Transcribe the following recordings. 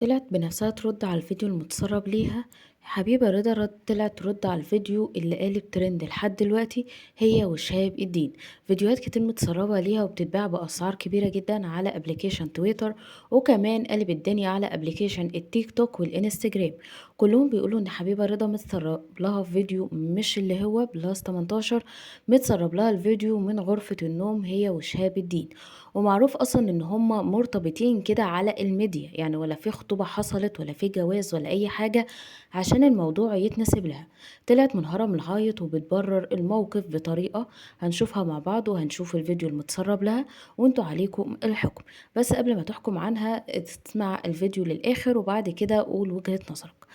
طلعت بنفسها ترد على الفيديو المتسرب ليها. حبيبة رضا طلعت ترد على الفيديو اللي قالب ترند لحد دلوقتي، هي وشهاب الدين. فيديوهات كتير متسربة ليها وبتتباع بأسعار كبيرة جدا على ابلكيشن تويتر، وكمان قلب الدنيا على ابلكيشن التيك توك والانستجرام. كلهم بيقولوا ان حبيبة رضا متسرب لها فيديو، مش اللي هو بلس 18، متسرب لها الفيديو من غرفة النوم هي وشهاب الدين. ومعروف اصلا ان هما مرتبطين كده على الميديا، يعني ولا في خطوبة حصلت ولا في جواز ولا اي حاجة عشان الموضوع يتنسب لها. طلعت منهارة من العيط وبتبرر الموقف بطريقة هنشوفها مع بعض، وهنشوف الفيديو المتسرب لها وانتوا عليكم الحكم. بس قبل ما تحكم عنها تسمع الفيديو للآخر وبعد كده قول وجهة نظرك.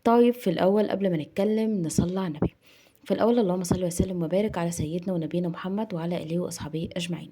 طيب في الأول قبل ما نتكلم نصلي على النبي. في الأول اللهم صل وسلم وبارك على سيدنا ونبينا محمد وعلى آله وأصحابه أجمعين.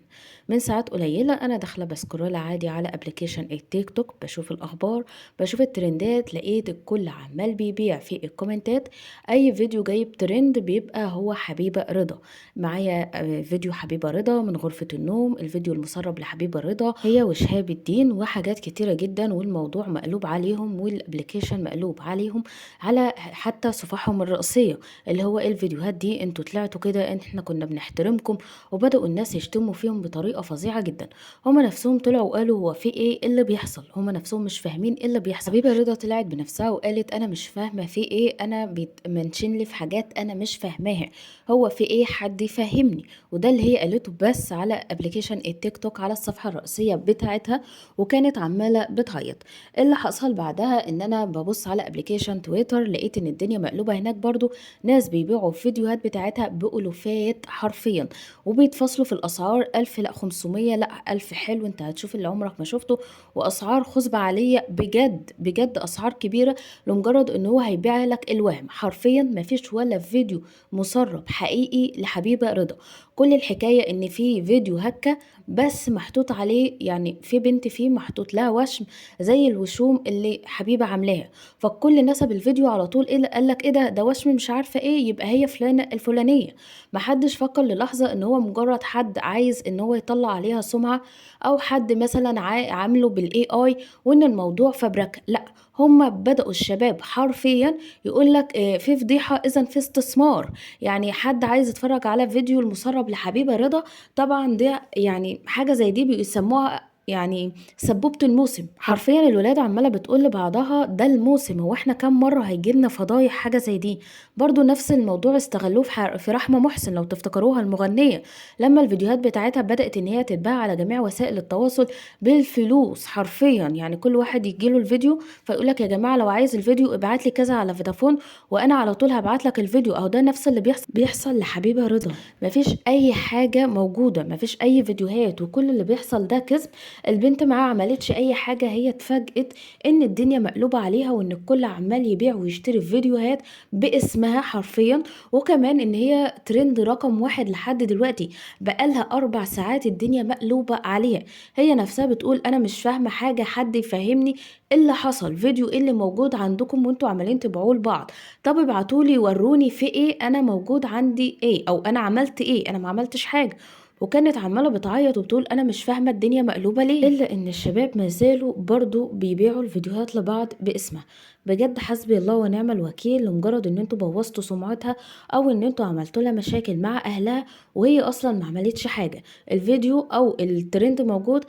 من ساعات قليلة أنا داخلة بسكرول عادي على ابلكيشن التيك توك، بشوف الأخبار، بشوف الترندات، لقيت الكل عمال بيبيع في الكومنتات. أي فيديو جايب ترند بيبقى هو حبيبة رضا. معايا فيديو حبيبة رضا من غرفة النوم، الفيديو المسرب لحبيبة رضا هي وشهاب الدين، وحاجات كتيرة جدا، والموضوع مقلوب عليهم والابلكيشن مقلوب عليهم على حتى صفحهم الرئيسية، اللي هو إيه الفيديوهات دي، انتوا طلعتوا كده، احنا كنا بنحترمكم. وبدأوا الناس يشتموا فيهم بطريقة فظيعة جدا. هما نفسهم طلعوا وقالوا هو في ايه اللي بيحصل، هما نفسهم مش فاهمين ايه اللي بيحصل. حبيبة رضا طلعت بنفسها وقالت انا مش فاهمة في ايه، انا بيتمنشن لي في حاجات انا مش فاهماها، هو في ايه حد يفهمني. وده اللي هي قالته بس على ابلكيشن التيك توك على الصفحة الرئيسية بتاعتها، وكانت عمالة بتعيط. اللي حصل بعدها ان انا ببص على ابلكيشن تويتر لقيت ان الدنيا مقلوبة هناك برضو، ناس بيبيعوا الفيديوهات بتاعتها بألوفات حرفيا، وبيتفاصلوا في الأسعار، 1000 لا 500 لا 1000 حلو انت هتشوف اللي عمرك ما شفته. وأسعار خصبة عالية بجد بجد، أسعار كبيرة لمجرد ان هو هيبيع لك الوهم. حرفيا مفيش ولا فيديو مسرب حقيقي لحبيبة رضا. كل الحكاية ان في فيديو هكا بس محطوط عليه، يعني في بنت فيه محطوط لها وشم زي الوشوم اللي حبيبة عاملاها، فالكل نسب الفيديو على طول، ايه قال لك ايه ده وشم مش عارفه ايه، يبقى هي فلانه الفلانيه. محدش فكر للحظه ان هو مجرد حد عايز ان هو يطلع عليها سمعه، او حد مثلا عامله بالاي اي، وان الموضوع فبركه. لا، هما بدأوا الشباب حرفيا يقول لك في فضيحة إذا في استثمار. يعني حد عايز يتفرج على فيديو المسرب لحبيبة رضا، طبعا ده يعني حاجة زي دي بيسموها يعني سبوبة الموسم. حرفيا الولاد عمالة بتقول لبعضها ده الموسم، هو احنا كام مرة هيجيلنا فضايح حاجة زي دي. برضو نفس الموضوع استغلوه في رحمة محسن لو تفتكروها، المغنية، لما الفيديوهات بتاعتها بدأت ان هي تتباع على جميع وسائل التواصل بالفلوس حرفيا. يعني كل واحد يجيله الفيديو فيقولك يا جماعة لو عايز الفيديو ابعت لي كذا على فودافون وانا على طول هبعت لك الفيديو. اهو ده نفس اللي بيحصل لحبيبة رضا. مفيش اي حاجة موجودة، مفيش اي فيديوهات، وكل اللي بيحصل ده كذب. البنت ما عملتش اي حاجة، هي اتفاجئت ان الدنيا مقلوبة عليها، وان الكل عمال يبيع ويشتري فيديوهات باسمها حرفيا. وكمان ان هي ترند رقم واحد لحد دلوقتي، بقالها 4 ساعات الدنيا مقلوبة عليها. هي نفسها بتقول انا مش فاهمة حاجة، حد يفهمني ايه اللي حصل، فيديو ايه اللي موجود عندكم وانتوا عمالين تبيعوه لبعض. طب ابعتولي وروني في ايه، انا موجود عندي ايه، او انا عملت ايه، انا ما عملتش حاجة. وكانت عمالة بتعيط وبتقول أنا مش فاهمة الدنيا مقلوبة ليه. إلا إن الشباب مازالوا برضو بيبيعوا الفيديوهات لبعض باسمها. بجد حسبي الله ونعم الوكيل، لمجرد إن انتوا بوظتوا سمعتها، أو إن انتوا عملتوا لها مشاكل مع أهلها وهي أصلا ما عملتش حاجة. الفيديو أو الترند موجود،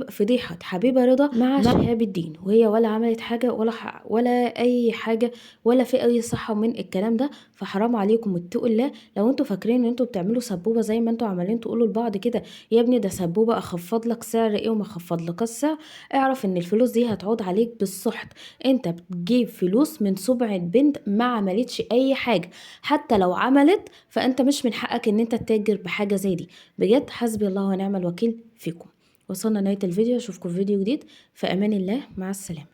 فضيحة حبيبة رضا مع شهاب الدين، وهي ولا عملت حاجة ولا أي حاجة، ولا في أي صحة من الكلام ده. فحرام عليكم اتقوا الله. لو انتوا فاكرين ان انتوا بتعملوا سبوبه زي ما انتوا عمالين تقولوا لبعض كده، يا ابني ده سبوبه، اخفض لك سعر ايه وما اخفض لك السعر، اعرف ان الفلوس دي هتعود عليك بالسحت. انت بتجيب فلوس من سبعة بنت ما عملتش اي حاجه، حتى لو عملت فانت مش من حقك ان انت تتاجر بحاجه زي دي. بجد حسبي الله ونعم الوكيل فيكم. وصلنا نهايه الفيديو، اشوفكم في فيديو جديد، في امان الله، مع السلامه.